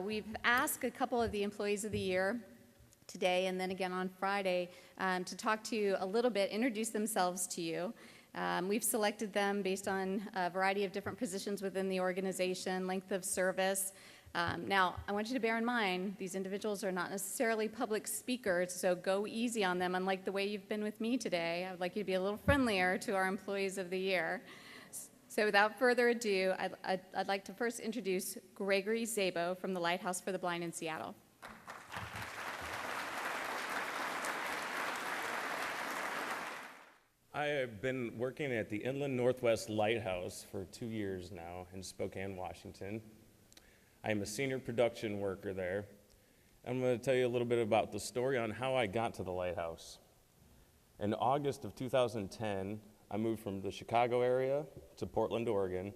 We've asked a couple of the employees of the year today and then again on Friday to talk to you a little bit, introduce themselves to you. We've selected them based on a variety of different positions within the organization, length of service. Now, I want you to bear in mind, these individuals are not necessarily public speakers, so go easy on them, unlike the way you've been with me today. I would like you to be a little friendlier to our employees of the year. So without further ado, I'd like to first introduce Gregory Szabo from the Lighthouse for the Blind in Seattle. I have been working at the Inland Northwest Lighthouse for 2 years now in Spokane, Washington. I am a senior production worker there. I'm going to tell you a little bit about the story on how I got to the Lighthouse. In August of 2010, I moved from the Chicago area to Portland, Oregon.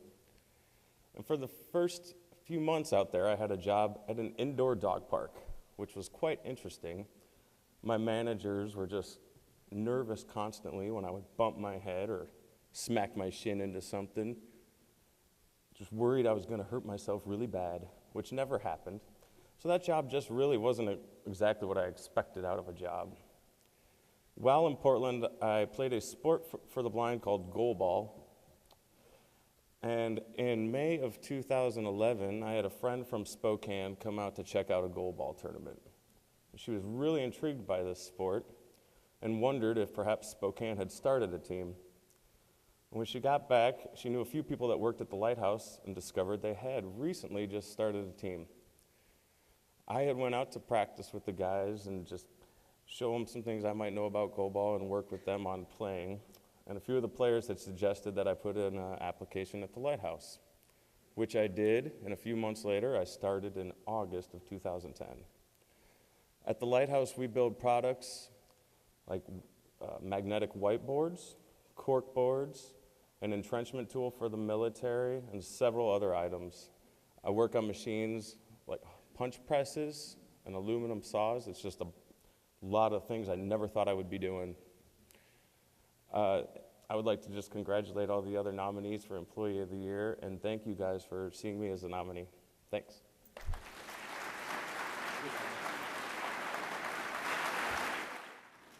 And for the first few months out there, I had a job at an indoor dog park, which was quite interesting. My managers were just nervous constantly when I would bump my head or smack my shin into something. Just worried I was going to hurt myself really bad, which never happened. So that job just really wasn't exactly what I expected out of a job. While in Portland, I played a sport for the blind called goalball. And in May of 2011, I had a friend from Spokane come out to check out a goalball tournament. She was really intrigued by this sport and wondered if perhaps Spokane had started a team. When she got back, she knew a few people that worked at the Lighthouse and discovered they had recently just started a team. I had went out to practice with the guys and just show them some things I might know about goalball and work with them on playing. And a few of the players had suggested that I put in an application at the Lighthouse, which I did, and a few months later, I started in August of 2010. At the Lighthouse, we build products like magnetic whiteboards, cork boards, an entrenchment tool for the military, and several other items. I work on machines like punch presses and aluminum saws. It's just a lot of things I never thought I would be doing. I would like to just congratulate all the other nominees for Employee of the Year, and thank you guys for seeing me as a nominee. Thanks.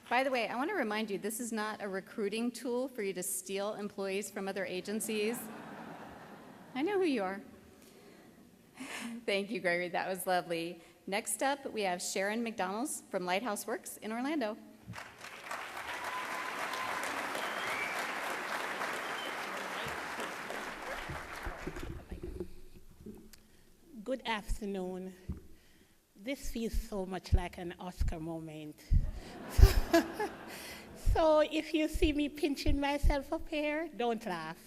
By the way, I want to remind you, this is not a recruiting tool for you to steal employees from other agencies. I know who you are. Thank you, Gregory. That was lovely. Next up, we have Sharon McDonald from Lighthouse Works in Orlando. Good afternoon. This feels so much like an Oscar moment. So if you see me pinching myself up here, don't laugh.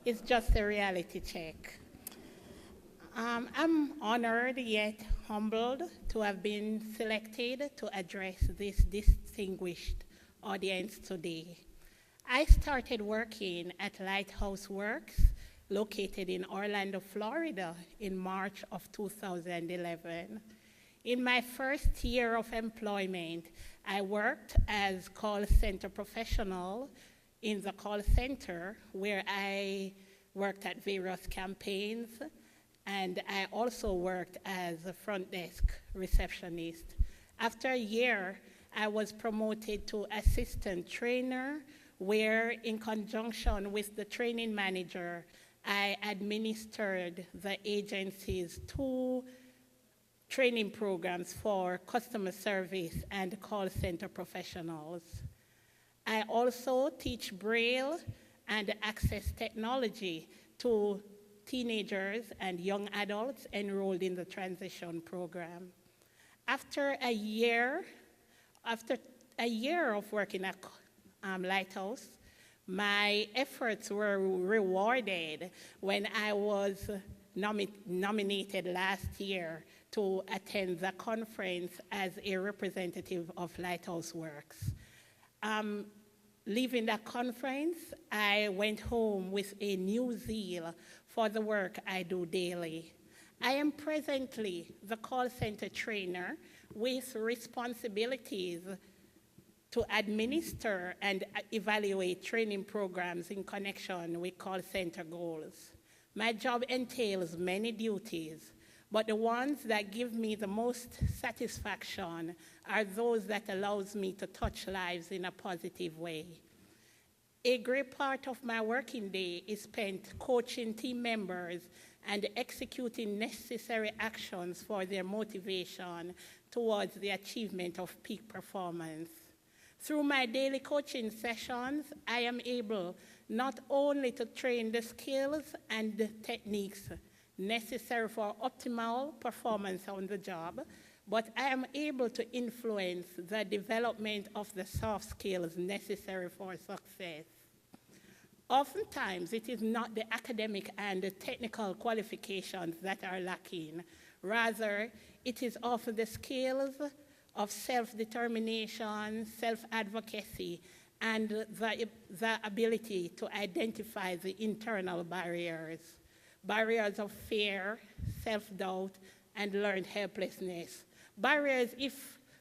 It's just a reality check. I'm honored yet humbled to have been selected to address this distinguished audience today. I started working at Lighthouse Works, located in Orlando, Florida, in March of 2011. In my first year of employment, I worked as call center professional in the call center, where I worked at various campaigns, and I also worked as a front desk receptionist. After a year, I was promoted to assistant trainer, where in conjunction with the training manager, I administered the agency's 2 training programs for customer service and call center professionals. I also teach Braille and access technology to teenagers and young adults enrolled in the transition program. After a year of working at Lighthouse, my efforts were rewarded when I was nominated last year to attend the conference as a representative of Lighthouse Works. Leaving that conference, I went home with a new zeal for the work I do daily. I am presently the call center trainer with responsibilities to administer and evaluate training programs in connection with call center goals. My job entails many duties, But the ones that give me the most satisfaction are those that allows me to touch lives in a positive way. A great part of my working day is spent coaching team members and executing necessary actions for their motivation towards the achievement of peak performance. Through my daily coaching sessions, I am able not only to train the skills and the techniques necessary for optimal performance on the job, but I am able to influence the development of the soft skills necessary for success. Oftentimes, it is not the academic and the technical qualifications that are lacking. Rather, it is often the skills of self-determination, self-advocacy, and the ability to identify the internal barriers of fear, self-doubt, and learned helplessness. Barriers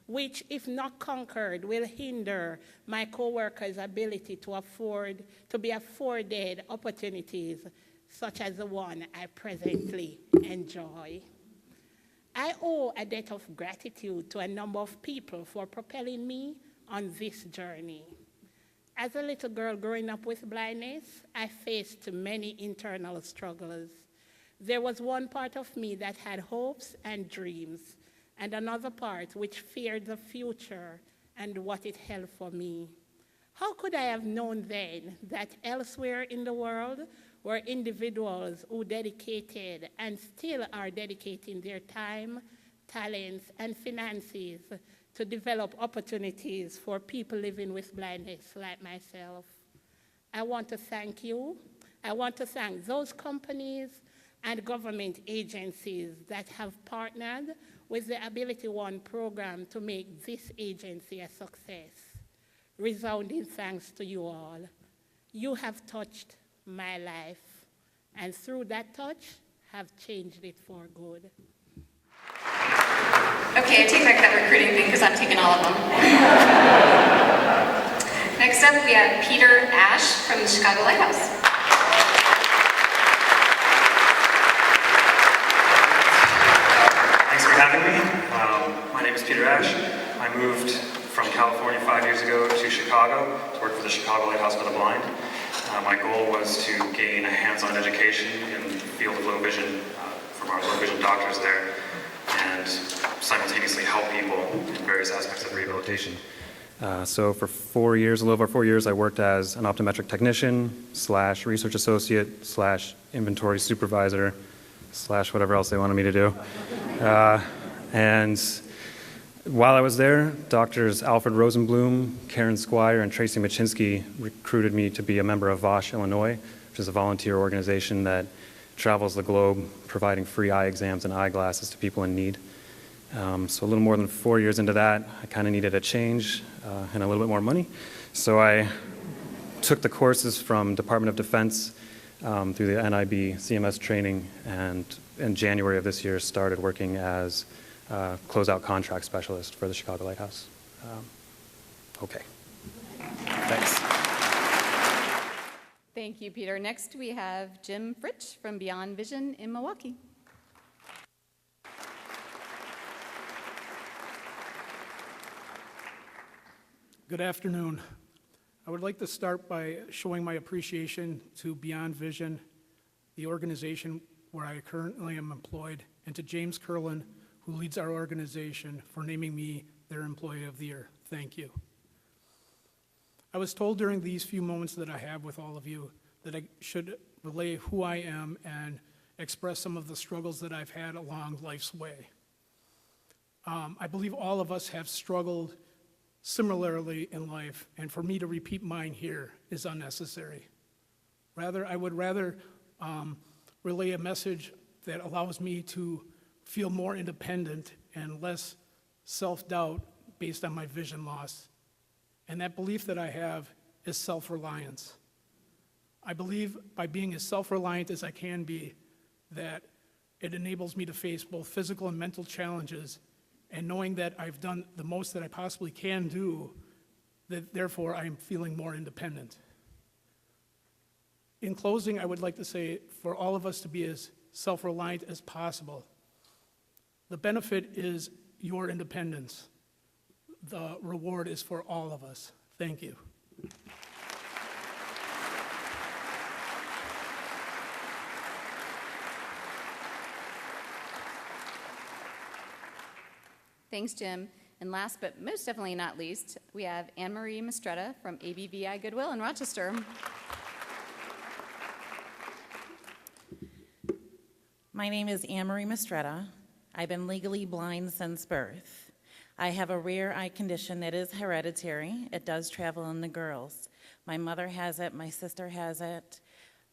which, if not conquered, will hinder my coworkers' ability to be afforded opportunities such as the one I presently enjoy. I owe a debt of gratitude to a number of people for propelling me on this journey. As a little girl growing up with blindness, I faced many internal struggles. There was one part of me that had hopes and dreams, and another part which feared the future and what it held for me. How could I have known then that elsewhere in the world were individuals who dedicated and still are dedicating their time, talents, and finances to develop opportunities for people living with blindness like myself? I want to thank you. I want to thank those companies and government agencies that have partnered with the Ability One program to make this agency a success. Resounding thanks to you all. You have touched my life, and through that touch, have changed it for good. Okay, I take back that recruiting thing because I'm taking all of them. Next up, we have Peter Ash from the Chicago Lighthouse. Thanks for having me. My name is Peter Ash. I moved from California 5 years ago to Chicago to work for the Chicago Lighthouse for the Blind. My goal was to gain a hands-on education in the field of low vision from our low vision doctors there, and simultaneously help people in various aspects of rehabilitation. So for 4 years, a little over 4 years, I worked as an optometric technician / research associate / inventory supervisor / whatever else they wanted me to do. And while I was there, Doctors Alfred Rosenblum, Karen Squire, and Tracy Machinsky recruited me to be a member of VOSH Illinois, which is a volunteer organization that travels the globe providing free eye exams and eyeglasses to people in need. So a little more than 4 years into that, I kind of needed a change and a little bit more money. So I took the courses from Department of Defense through the NIB CMS training, and in January of this year started working as closeout contract specialist for the Chicago Lighthouse. Okay. Thanks. Thank you, Peter. Next, we have Jim Fritsch from Beyond Vision in Milwaukee. Good afternoon. I would like to start by showing my appreciation to Beyond Vision, the organization where I currently am employed, and to James Curlin, who leads our organization, for naming me their Employee of the Year. Thank you. I was told during these few moments that I have with all of you that I should relay who I am and express some of the struggles that I've had along life's way. I believe all of us have struggled similarly in life, and for me to repeat mine here is unnecessary. I would rather relay a message that allows me to feel more independent and less self-doubt based on my vision loss. And that belief that I have is self-reliance. I believe by being as self-reliant as I can be, that it enables me to face both physical and mental challenges, and knowing that I've done the most that I possibly can do, that therefore I am feeling more independent. In closing, I would like to say for all of us to be as self-reliant as possible. The benefit is your independence. The reward is for all of us. Thank you. Thanks, Jim. And last but most definitely not least, we have Anne Marie Mistretta from ABVI Goodwill in Rochester. My name is Anne Marie Mistretta. I've been legally blind since birth. I have a rare eye condition that is hereditary. It does travel in the girls. My mother has it, my sister has it,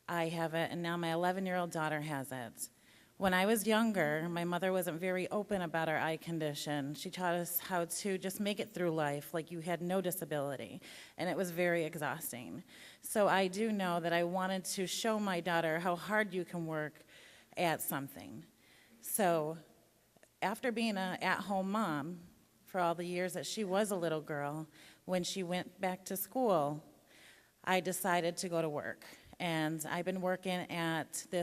I have it, and now my 11-year-old daughter has it. When I was younger, my mother wasn't very open about our eye condition. She taught us how to just make it through life like you had no disability, and it was very exhausting. So I do know that I wanted to show my daughter how hard you can work at something. So after being an at-home mom for all the years that she was a little girl, when she went back to school, I decided to go to work. And I've been working at the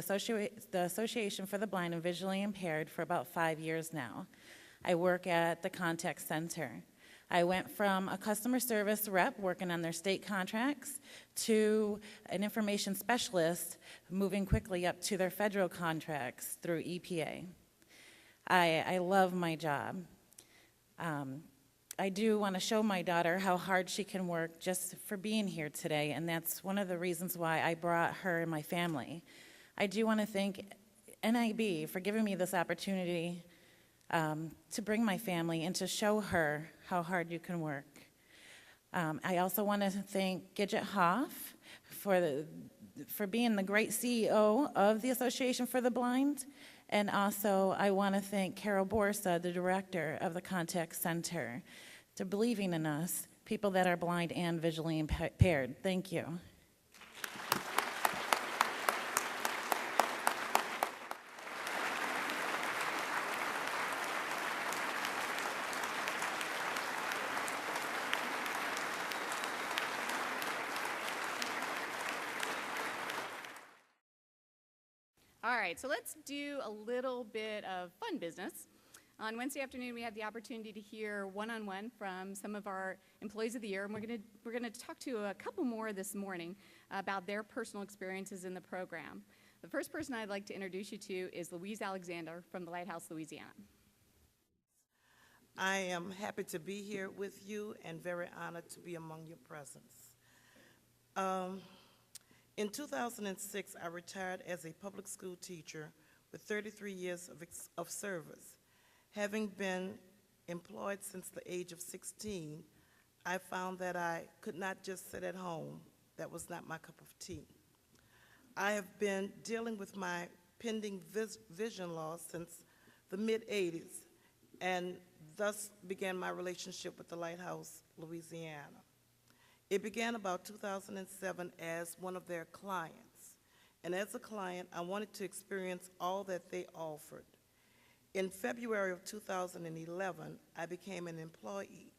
Association for the Blind and Visually Impaired for about 5 years now. I work at the contact center. I went from a customer service rep working on their state contracts to an information specialist moving quickly up to their federal contracts through EPA. I love my job. I do want to show my daughter how hard she can work just for being here today, and that's one of the reasons why I brought her and my family. I do want to thank NIB for giving me this opportunity to bring my family and to show her how hard you can work. I also want to thank Gidget Hoff for being the great CEO of the Association for the Blind, and also I want to thank Carol Borsa, the director of the Contact Center, to believing in us, people that are blind and visually impaired. Thank you. All right, so let's do a little bit of fun business. On Wednesday afternoon, we had the opportunity to hear one-on-one from some of our employees of the year, and we're gonna talk to a couple more this morning about their personal experiences in the program. The first person I'd like to introduce you to is Louise Alexander from the Lighthouse, Louisiana. I am happy to be here with you and very honored to be among your presence. In 2006, I retired as a public school teacher with 33 years of service. Having been employed since the age of 16, I found that I could not just sit at home. That was not my cup of tea. I have been dealing with my pending vision loss since the mid-'80s, and thus began my relationship with the Lighthouse, Louisiana. It began about 2007 as one of their clients, and as a client, I wanted to experience all that they offered. In February of 2011, I became an employee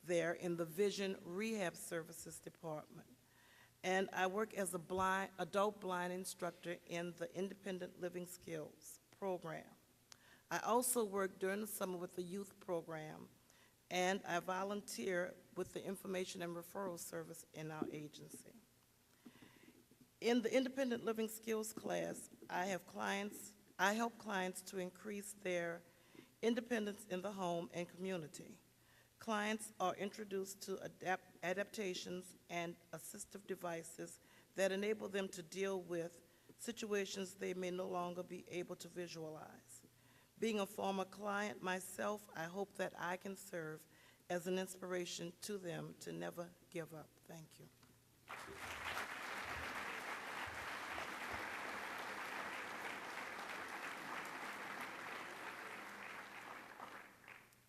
there in the Vision Rehab Services Department, and I work as a adult blind instructor in the Independent Living Skills program. I also work during the summer with the youth program, and I volunteer with the Information and Referral Service in our agency. In the Independent Living Skills class, I help clients to increase their independence in the home and community. Clients are introduced to adaptations and assistive devices that enable them to deal with situations they may no longer be able to visualize. Being a former client myself, I hope that I can serve as an inspiration to them to never give up. Thank you.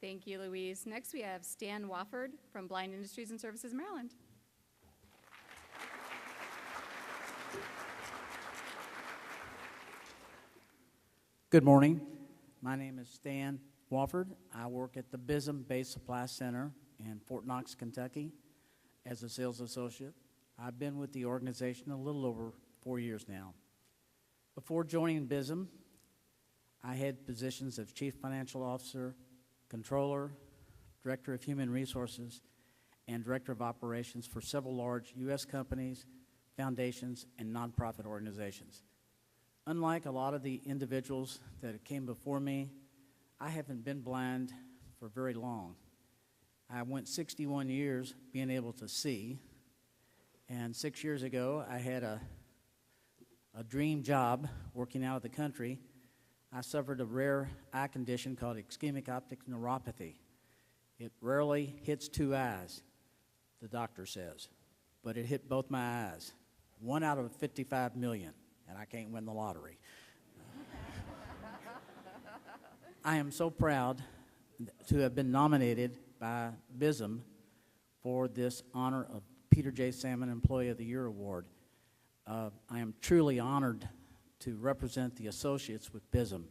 Thank you, Louise. Next, we have Stan Wofford from Blind Industries and Services, Maryland. Good morning. My name is Stan Wofford. I work at the BISM Base Supply Center in Fort Knox, Kentucky as a sales associate. I've been with the organization a little over 4 years now. Before joining BISM, I had positions of Chief Financial Officer, Controller, Director of Human Resources, and Director of Operations for several large U.S. companies, foundations, and nonprofit organizations. Unlike a lot of the individuals that came before me, I haven't been blind for very long. I went 61 years being able to see, and 6 years ago I had a dream job working out of the country. I suffered a rare eye condition called ischemic optic neuropathy. It rarely hits two eyes, the doctor says, but it hit both my eyes. 1 out of 55 million, and I can't win the lottery. I am so proud to have been nominated by BISM for this honor of Peter J. Salmon Employee of the Year Award. I am truly honored to represent the associates with BISM.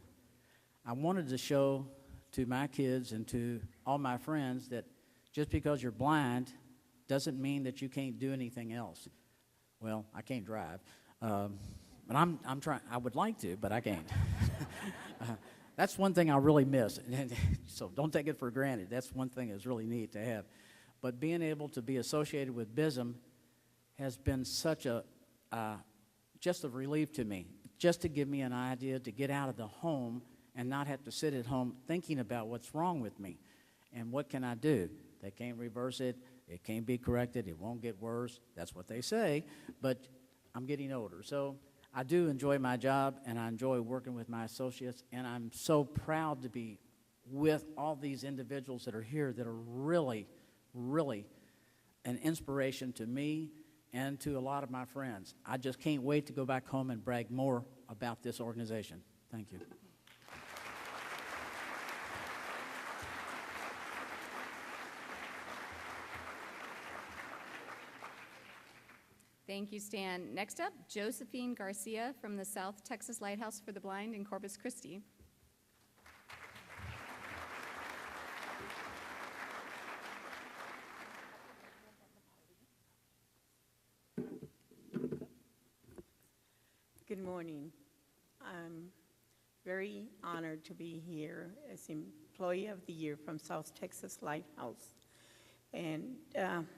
I wanted to show to my kids and to all my friends that just because you're blind doesn't mean that you can't do anything else. Well, I can't drive, but I'm trying. I would like to, but I can't. That's one thing I really miss, so don't take it for granted. That's one thing that's really neat to have. But being able to be associated with BISM has been such just a relief to me, just to give me an idea to get out of the home and not have to sit at home thinking about what's wrong with me and what can I do. They can't reverse it. It can't be corrected. It won't get worse. That's what they say, but I'm getting older. So I do enjoy my job, and I enjoy working with my associates, and I'm so proud to be with all these individuals that are here that are really, really an inspiration to me and to a lot of my friends. I just can't wait to go back home and brag more about this organization. Thank you. Thank you, Stan. Next up, Josephine Garcia from the South Texas Lighthouse for the Blind in Corpus Christi. Good morning. I'm very honored to be here as Employee of the Year from South Texas Lighthouse. And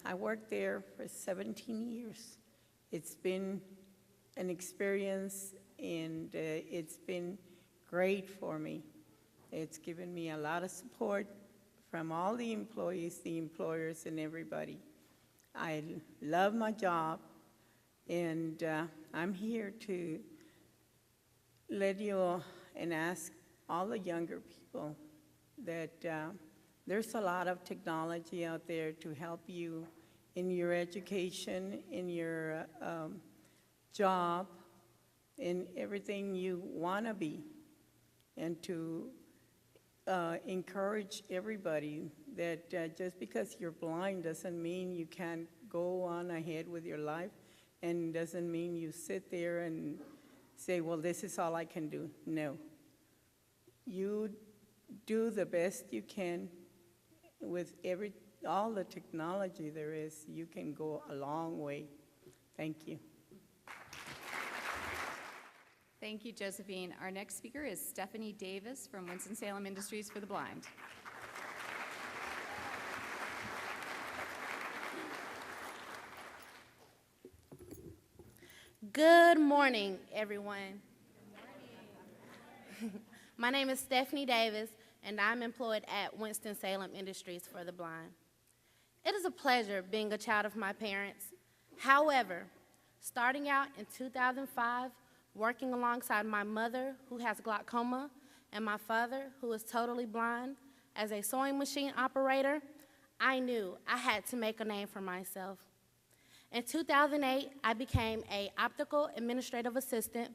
I worked there for 17 years. It's been an experience, and it's been great for me. It's given me a lot of support from all the employees, the employers, and everybody. I love my job, and I'm here to let you and ask all the younger people that there's a lot of technology out there to help you in your education, in your job, in everything you want to be, and to encourage everybody that just because you're blind doesn't mean you can't go on ahead with your life, and doesn't mean you sit there and say, well, this is all I can do. No. You do the best you can with all the technology there is. You can go a long way. Thank you. Thank you, Josephine. Our next speaker is Stephanie Davis from Winston-Salem Industries for the Blind. Good morning, everyone. Good morning. My name is Stephanie Davis, and I'm employed at Winston-Salem Industries for the Blind. It is a pleasure being a child of my parents. However, starting out in 2005, working alongside my mother, who has glaucoma, and my father, who is totally blind, as a sewing machine operator, I knew I had to make a name for myself. In 2008, I became an optical administrative assistant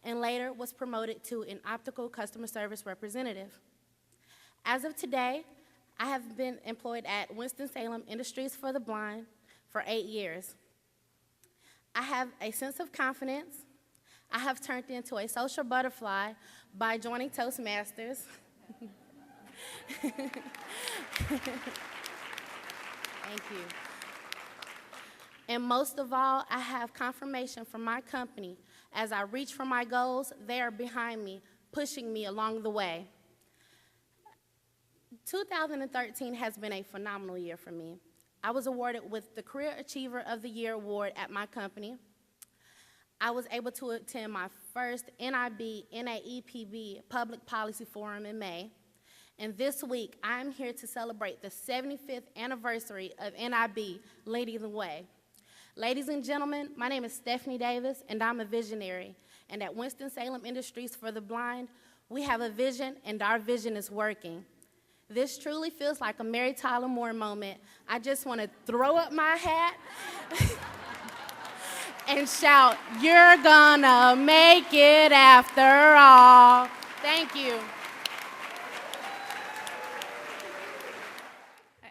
and later was promoted to an optical customer service representative. As of today, I have been employed at Winston-Salem Industries for the Blind for 8 years. I have a sense of confidence. I have turned into a social butterfly by joining Toastmasters. Thank you. And most of all, I have confirmation from my company. As I reach for my goals, they are behind me, pushing me along the way. 2013 has been a phenomenal year for me. I was awarded with the Career Achiever of the Year award at my company. I was able to attend my first NIB NAEPB Public Policy Forum in May. And this week, I'm here to celebrate the 75th anniversary of NIB Leading the Way. Ladies and gentlemen, my name is Stephanie Davis, and I'm a visionary. And at Winston-Salem Industries for the Blind, we have a vision, and our vision is working. This truly feels like a Mary Tyler Moore moment. I just want to throw up my hat and shout, "You're gonna make it after all." Thank you.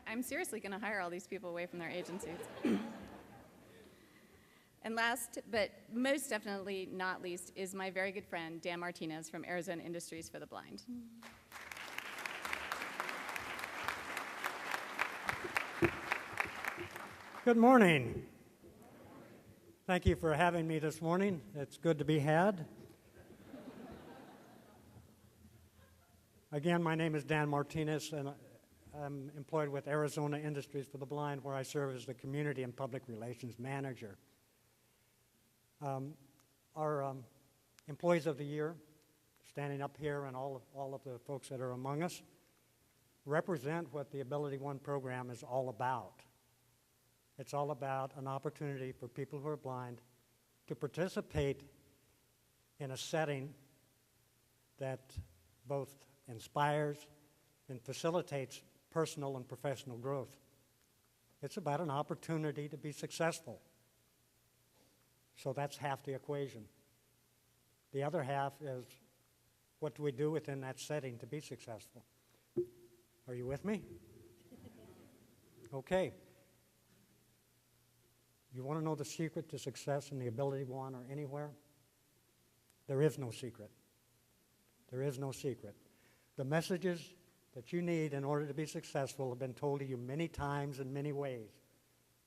I'm seriously going to hire all these people away from their agencies. And last, but most definitely not least, is my very good friend, Dan Martinez from Arizona Industries for the Blind. Good morning. Thank you for having me this morning. It's good to be had. Again, my name is Dan Martinez, and I'm employed with Arizona Industries for the Blind, where I serve as the Community and Public Relations Manager. Our Employees of the Year, standing up here, and all of the folks that are among us, represent what the Ability One program is all about. It's all about an opportunity for people who are blind to participate in a setting that both inspires and facilitates personal and professional growth. It's about an opportunity to be successful. So that's half the equation. The other half is, what do we do within that setting to be successful? Are you with me? Okay. You want to know the secret to success in the Ability One or anywhere? There is no secret. There is no secret. The messages that you need in order to be successful have been told to you many times in many ways.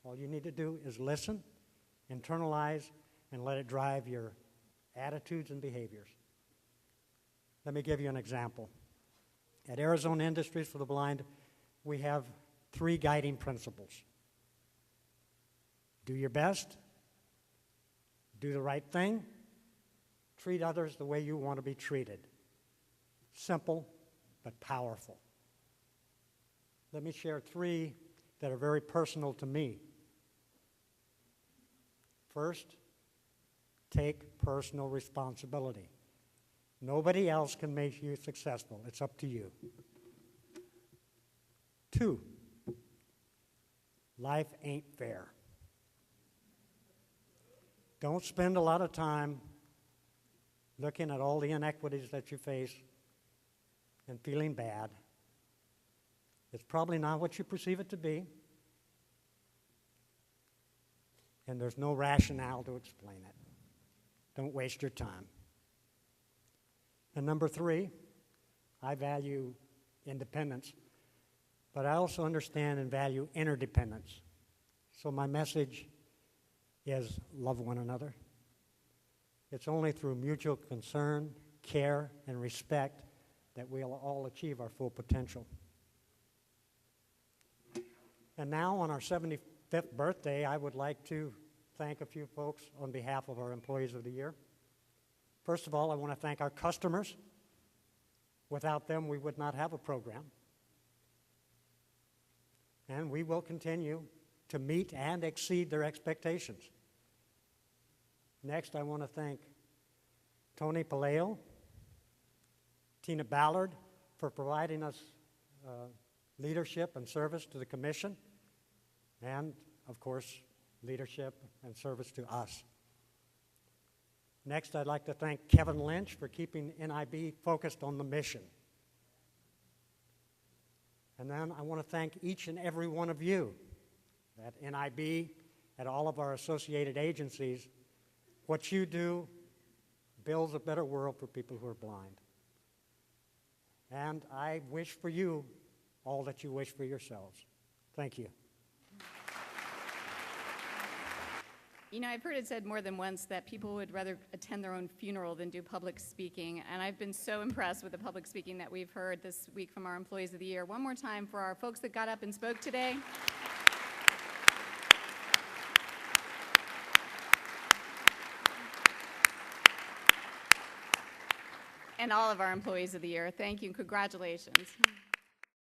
All you need to do is listen, internalize, and let it drive your attitudes and behaviors. Let me give you an example. At Arizona Industries for the Blind, we have 3 guiding principles. Do your best, do the right thing, treat others the way you want to be treated. Simple, but powerful. Let me share 3 that are very personal to me. First, take personal responsibility. Nobody else can make you successful. It's up to you. 2, life ain't fair. Don't spend a lot of time looking at all the inequities that you face and feeling bad. It's probably not what you perceive it to be, and there's no rationale to explain it. Don't waste your time. And number 3, I value independence, but I also understand and value interdependence. So my message is love one another. It's only through mutual concern, care, and respect that we'll all achieve our full potential. And now, on our 75th birthday, I would like to thank a few folks on behalf of our Employees of the Year. First of all, I want to thank our customers. Without them, we would not have a program. And we will continue to meet and exceed their expectations. Next, I want to thank Tony Paleo, Tina Ballard, for providing us leadership and service to the Commission, and, of course, leadership and service to us. Next, I'd like to thank Kevin Lynch for keeping NIB focused on the mission. And then I want to thank each and every one of you at NIB, at all of our associated agencies. What you do builds a better world for people who are blind. And I wish for you all that you wish for yourselves. Thank you. You know, I've heard it said more than once that people would rather attend their own funeral than do public speaking, and I've been so impressed with the public speaking that we've heard this week from our Employees of the Year. One more time for our folks that got up and spoke today. And all of our Employees of the Year. Thank you and congratulations.